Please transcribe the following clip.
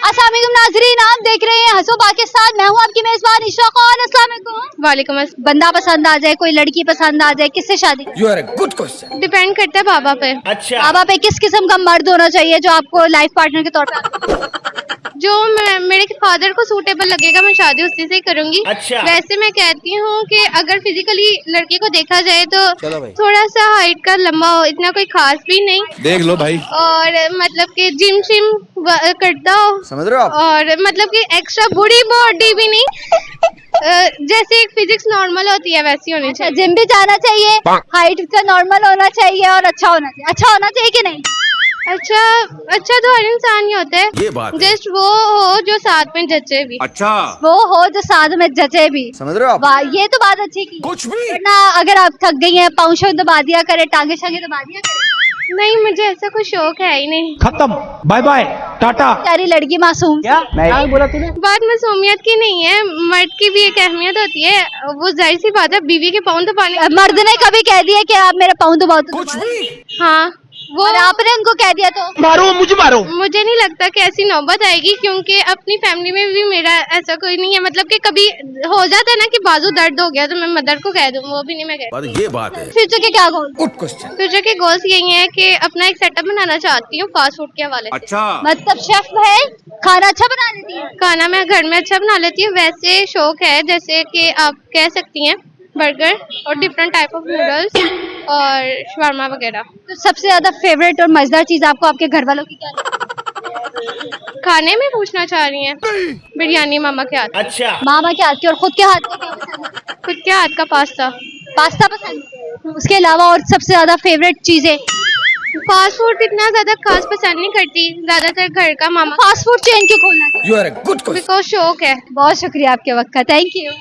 अस्सलाम वालेकुम नाज़रीन, आप देख रहे हैं हंसो पाकिस्तान। मैं हूं आपकी मेजबान इशरा खान। अस्सलाम वालेकुम। वालेकुम अस्सलाम। बंदा पसंद आ जाए, कोई लड़की पसंद आ जाए, किससे शादी? You are a good question. Depend करता है बाबा पे। अच्छा। बाबा पे किस किस्म का मर्द होना चाहिए जो आपको लाइफ पार्टनर के तौर पे? जो मेरे फादर को सूटेबल लगेगा मैं शादी उसी से ही करूंगी। अच्छा। वैसे मैं कहती हूँ कि अगर फिजिकली लड़के को देखा जाए तो चलो भाई। थोड़ा सा हाइट का लंबा हो, इतना कोई खास भी नहीं, देख लो भाई, और मतलब कि जिम शिम करता हो, समझ रहे हो आप? और मतलब कि एक्स्ट्रा बूढ़ी बॉडी भी नहीं, जैसे एक फिजिक्स नॉर्मल होती है वैसी होनी अच्छा, चाहिए। जिम भी जाना चाहिए, हाइट का नॉर्मल होना चाहिए और अच्छा होना चाहिए। अच्छा होना चाहिए कि नहीं? अच्छा तो हर इंसान ही होता है, ये बात है। जस्ट वो हो जो साथ में जचे भी। अच्छा, वो हो जो साथ में जचे भी। समझ रहे हो आप? वाह, ये तो बात अच्छी की। कुछ भी वरना अगर आप थक गई हैं, पाँव शो दबा दिया करे, टांगे शांगे दबा दिया करे। नहीं, मुझे ऐसा कोई शौक है ही नहीं। खत्म, बाय बाय, टाटा। प्यारी लड़की मासूम। क्या बोला तूने? बात मासूमियत की नहीं है, मर्द की भी एक अहमियत होती है। वो जाहिर सी बात है, बीवी के पाँव दबाने। मर्द ने कभी कह दिया कि आप मेरे पाँव दबाओ तो कुछ दबा भी दें। हाँ, वो और आपने उनको कह दिया तो? मारो मुझे, मारो। मुझे नहीं लगता कि ऐसी नौबत आएगी, क्योंकि अपनी फैमिली में भी मेरा ऐसा कोई नहीं है। मतलब कि कभी हो जाता है ना कि बाजू दर्द हो गया तो मैं मदर को कह दूँ, वो भी नहीं मैं कह। ये बात है। फ्यूचर के क्या गोल? Good question. फ्यूचर के गोल्स यही है कि अपना एक सेटअप बनाना चाहती हूँ फास्ट फूड के हवाले से। अच्छा, मतलब शेफ है, खाना अच्छा बना लेती है? खाना मैं घर में अच्छा बना लेती हूँ। वैसे शौक है, जैसे कि आप कह सकती हैं बर्गर और डिफरेंट टाइप ऑफ नूडल्स और शवारमा वगैरह। तो सबसे ज्यादा फेवरेट और मजेदार चीज आपको आपके घर वालों की क्या लगती खाने में पूछना चाह रही हैं? बिरयानी मामा के हाथ। अच्छा, है? मामा के हाथ की और खुद के हाथ का क्या पसंद है? खुद के हाथ का पास्ता। पास्ता पसंद है? उसके अलावा और सबसे ज्यादा फेवरेट चीजें? फास्ट फूड इतना ज्यादा खास पसंद नहीं करती, ज्यादातर घर का मामा। फास्ट फूड चेन क्यों खोलना चाहिए? you are a good question. Because शौक है। बहुत शुक्रिया आपके वक्त का, थैंक यू।